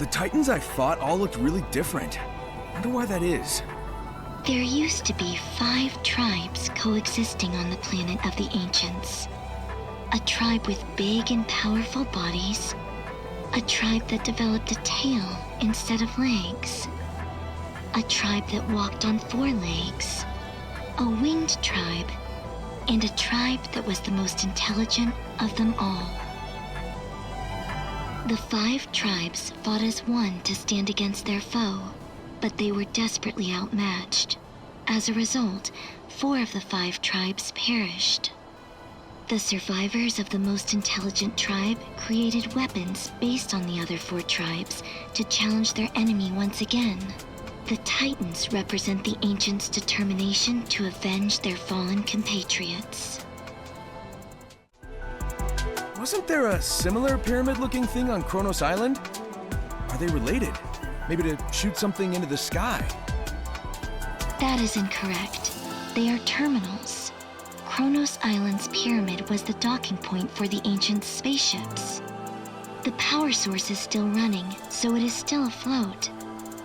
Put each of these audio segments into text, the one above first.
The Titans I fought all looked really different. Wonder why that is. There used to be 5 tribes coexisting on the planet of the Ancients. A tribe with big and powerful bodies. A tribe that developed a tail instead of legs. A tribe that walked on 4 legs. A winged tribe. And a tribe that was the most intelligent of them all. The 5 tribes fought as one to stand against their foe, but they were desperately outmatched. As a result, 4 of the 5 tribes perished. The survivors of the most intelligent tribe created weapons based on the other 4 tribes to challenge their enemy once again. The Titans represent the Ancients' determination to avenge their fallen compatriots. Wasn't there a similar pyramid-looking thing on Kronos Island? Are they related? Maybe to shoot something into the sky? That is incorrect. They are terminals. Kronos Island's pyramid was the docking point for the Ancients' spaceships. The power source is still running, so it is still afloat.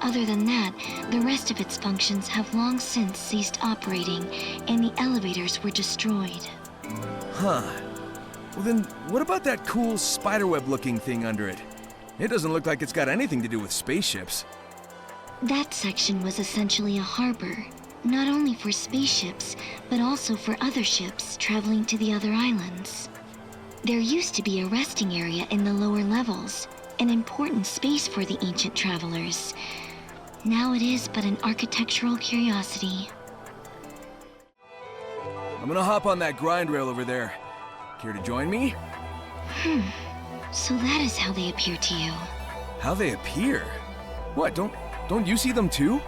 Other than that, the rest of its functions have long since ceased operating, and the elevators were destroyed. Huh. Well then, what about that cool spiderweb-looking thing under it? It doesn't look like it's got anything to do with spaceships. That section was essentially a harbor, not only for spaceships, but also for other ships traveling to the other islands. There used to be a resting area in the lower levels, an important space for the ancient travelers. Now it is but an architectural curiosity. I'm gonna hop on that grind rail over there. Care to join me? So that is how they appear to you. How they appear? What, don't you see them too?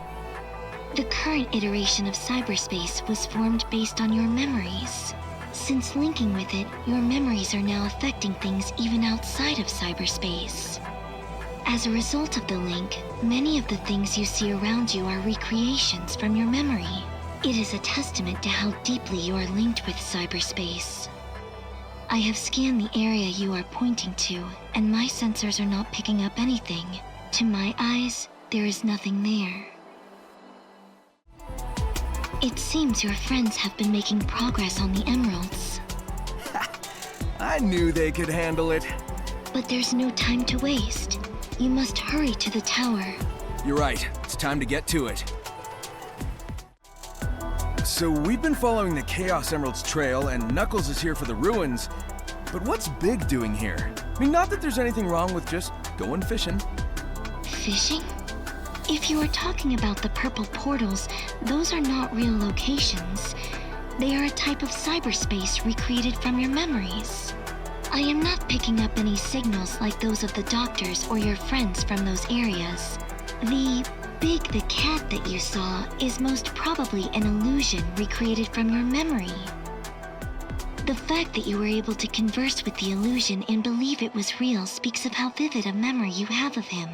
The current iteration of cyberspace was formed based on your memories. Since linking with it, your memories are now affecting things even outside of cyberspace. As a result of the link, many of the things you see around you are recreations from your memory. It is a testament to how deeply you are linked with cyberspace. I have scanned the area you are pointing to, and my sensors are not picking up anything. To my eyes, there is nothing there. It seems your friends have been making progress on the emeralds. I knew they could handle it. But there's no time to waste. You must hurry to the tower. You're right. It's time to get to it. So we've been following the Chaos Emeralds trail, and Knuckles is here for the ruins. But what's Big doing here? I mean, not that there's anything wrong with just going fishing. Fishing? If you are talking about the purple portals, those are not real locations. They are a type of cyberspace recreated from your memories. I am not picking up any signals like those of the doctors or your friends from those areas. The Big the cat that you saw is most probably an illusion recreated from your memory. The fact that you were able to converse with the illusion and believe it was real speaks of how vivid a memory you have of him.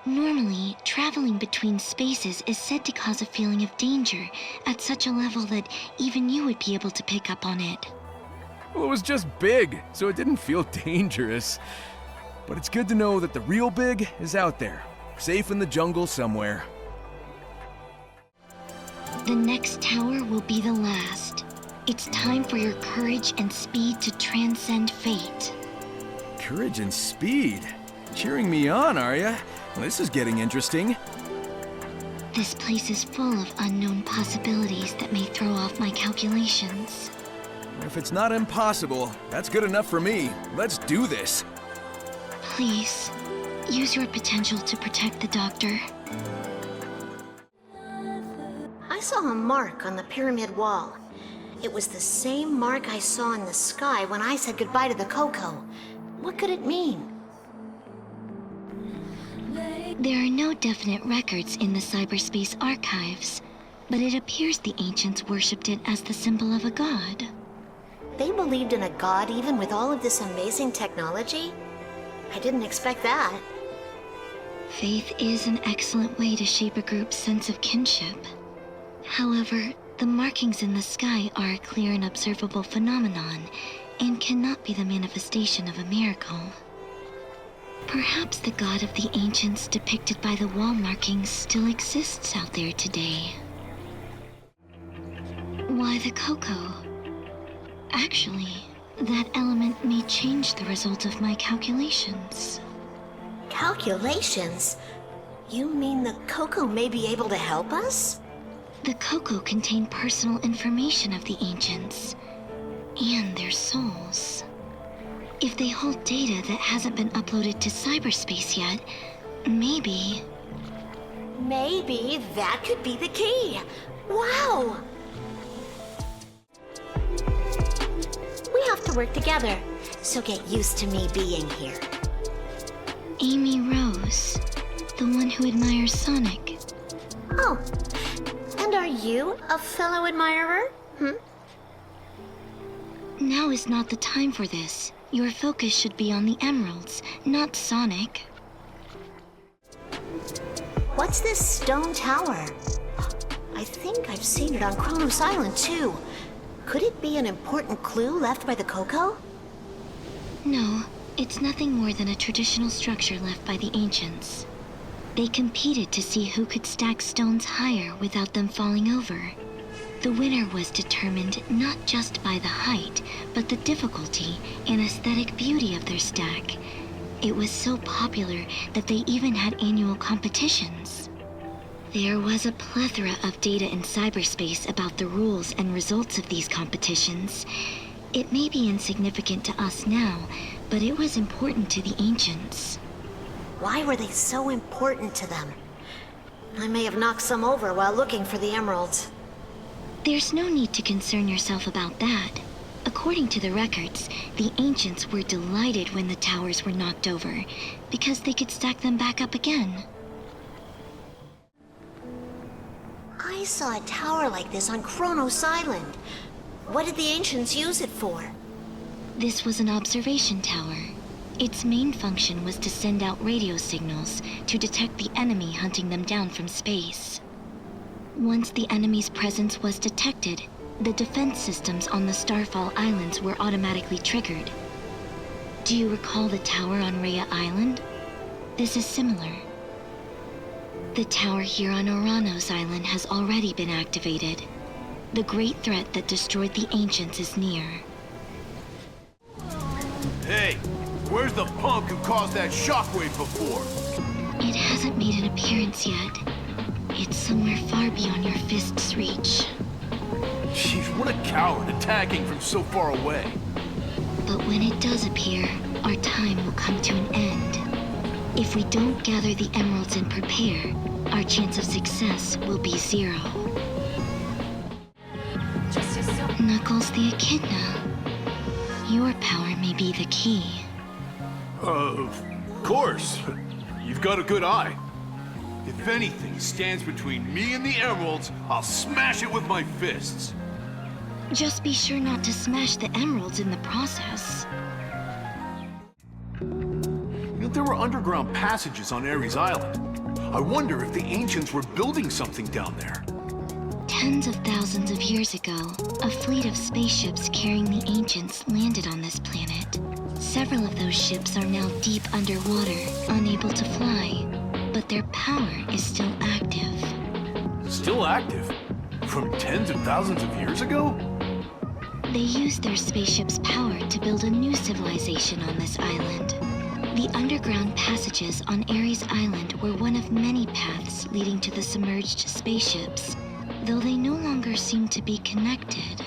Normally, traveling between spaces is said to cause a feeling of danger at such a level that even you would be able to pick up on it. Well, it was just Big, so it didn't feel dangerous. But it's good to know that the real Big is out there, safe in the jungle somewhere. The next tower will be the last. It's time for your courage and speed to transcend fate. Courage and speed? Cheering me on, are ya? Well, this is getting interesting. This place is full of unknown possibilities that may throw off my calculations. If it's not impossible, that's good enough for me. Let's do this. Please, use your potential to protect the doctor. I saw a mark on the pyramid wall. It was the same mark I saw in the sky when I said goodbye to the Coco. What could it mean? There are no definite records in the cyberspace archives, but it appears the ancients worshipped it as the symbol of a god. They believed in a god even with all of this amazing technology? I didn't expect that. Faith is an excellent way to shape a group's sense of kinship. However, the markings in the sky are a clear and observable phenomenon, and cannot be the manifestation of a miracle. Perhaps the god of the ancients depicted by the wall markings still exists out there today. Why the cocoa? Actually, that element may change the result of my calculations. Calculations? You mean the cocoa may be able to help us? The cocoa contained personal information of the ancients and their souls. If they hold data that hasn't been uploaded to cyberspace yet, maybe... Maybe that could be the key. Wow! We have to work together, so get used to me being here. Amy Rose, the one who admires Sonic. Oh, and are you a fellow admirer? Now is not the time for this. Your focus should be on the emeralds, not Sonic. What's this stone tower? I think I've seen it on Kronos Island too. Could it be an important clue left by the Coco? No, it's nothing more than a traditional structure left by the ancients. They competed to see who could stack stones higher without them falling over. The winner was determined not just by the height, but the difficulty and aesthetic beauty of their stack. It was so popular that they even had annual competitions. There was a plethora of data in cyberspace about the rules and results of these competitions. It may be insignificant to us now, but it was important to the ancients. Why were they so important to them? I may have knocked some over while looking for the emeralds. There's no need to concern yourself about that. According to the records, the ancients were delighted when the towers were knocked over, because they could stack them back up again. I saw a tower like this on Kronos Island. What did the ancients use it for? This was an observation tower. Its main function was to send out radio signals to detect the enemy hunting them down from space. Once the enemy's presence was detected, the defense systems on the Starfall Islands were automatically triggered. Do you recall the tower on Rhea Island? This is similar. The tower here on Oranos Island has already been activated. The great threat that destroyed the ancients is near. Hey, where's the punk who caused that shockwave before? It hasn't made an appearance yet. It's somewhere far beyond your fist's reach. Jeez, what a coward attacking from so far away. But when it does appear, our time will come to an end. If we don't gather the emeralds and prepare, our chance of success will be 0. Knuckles the Echidna. Your power may be the key. Of course. You've got a good eye. If anything stands between me and the emeralds, I'll smash it with my fists. Just be sure not to smash the emeralds in the process. You know, there were underground passages on Ares Island. I wonder if the ancients were building something down there. Tens of thousands of years ago, a fleet of spaceships carrying the ancients landed on this planet. Several of those ships are now deep underwater, unable to fly, but their power is still active. Still active? From tens of thousands of years ago? They used their spaceship's power to build a new civilization on this island. The underground passages on Ares Island were one of many paths leading to the submerged spaceships, though they no longer seem to be connected.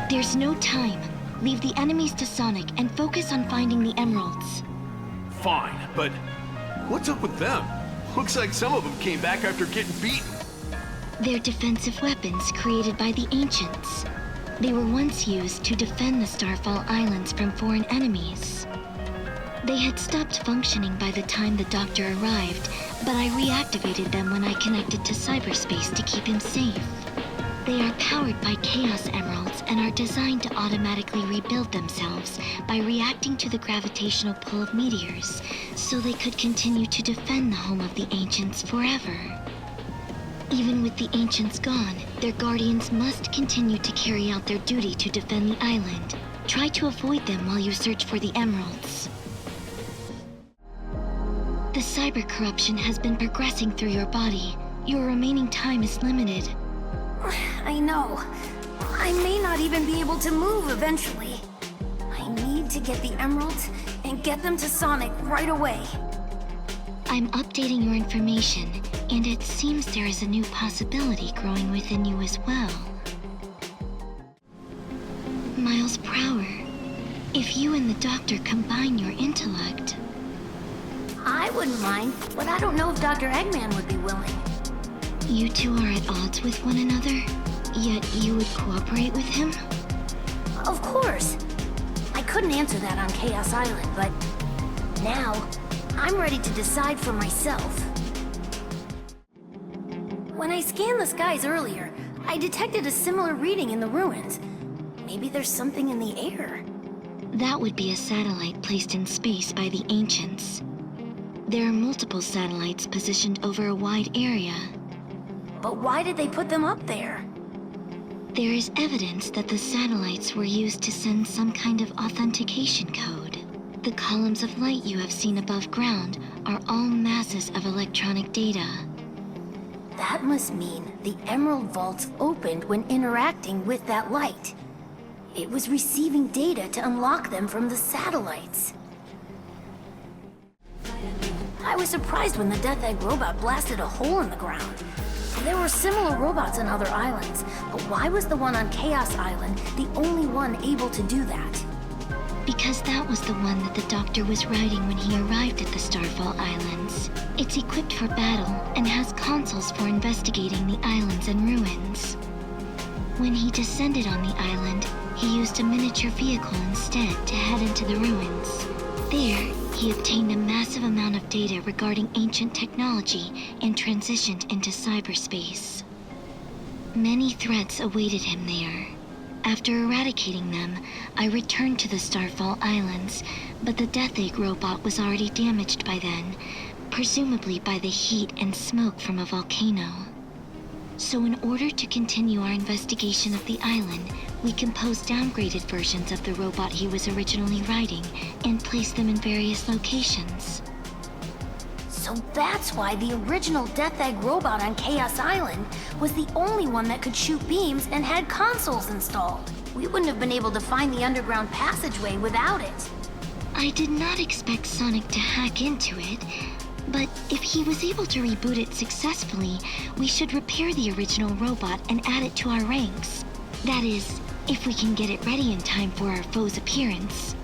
There's no time. Leave the enemies to Sonic and focus on finding the emeralds. Fine, but what's up with them? Looks like some of them came back after getting beaten. They're defensive weapons created by the ancients. They were once used to defend the Starfall Islands from foreign enemies. They had stopped functioning by the time the Doctor arrived, but I reactivated them when I connected to cyberspace to keep him safe. They are powered by Chaos Emeralds and are designed to automatically rebuild themselves by reacting to the gravitational pull of meteors, so they could continue to defend the home of the Ancients forever. Even with the Ancients gone, their guardians must continue to carry out their duty to defend the island. Try to avoid them while you search for the emeralds. The cyber corruption has been progressing through your body. Your remaining time is limited. I know. I may not even be able to move eventually. I need to get the emeralds and get them to Sonic right away. I'm updating your information, and it seems there is a new possibility growing within you as well. Miles Prower, if you and the Doctor combine your intellect... I wouldn't mind, but I don't know if Dr. Eggman would be willing. You two are at odds with one another, yet you would cooperate with him? Of course. I couldn't answer that on Chaos Island, but now I'm ready to decide for myself. When I scanned the skies earlier, I detected a similar reading in the ruins. Maybe there's something in the air. That would be a satellite placed in space by the Ancients. There are multiple satellites positioned over a wide area. But why did they put them up there? There is evidence that the satellites were used to send some kind of authentication code. The columns of light you have seen above ground are all masses of electronic data. That must mean the Emerald Vaults opened when interacting with that light. It was receiving data to unlock them from the satellites. I was surprised when the Death Egg robot blasted a hole in the ground. There were similar robots on other islands, but why was the one on Chaos Island the only one able to do that? Because that was the one that the Doctor was riding when he arrived at the Starfall Islands. It's equipped for battle and has consoles for investigating the islands and ruins. When he descended on the island, he used a miniature vehicle instead to head into the ruins. There, he obtained a massive amount of data regarding ancient technology and transitioned into cyberspace. Many threats awaited him there. After eradicating them, I returned to the Starfall Islands, but the Death Egg robot was already damaged by then, presumably by the heat and smoke from a volcano. So in order to continue our investigation of the island, we composed downgraded versions of the robot he was originally riding and placed them in various locations. So that's why the original Death Egg robot on Chaos Island was the only one that could shoot beams and had consoles installed. We wouldn't have been able to find the underground passageway without it. I did not expect Sonic to hack into it, but if he was able to reboot it successfully, we should repair the original robot and add it to our ranks. That is, if we can get it ready in time for our foe's appearance.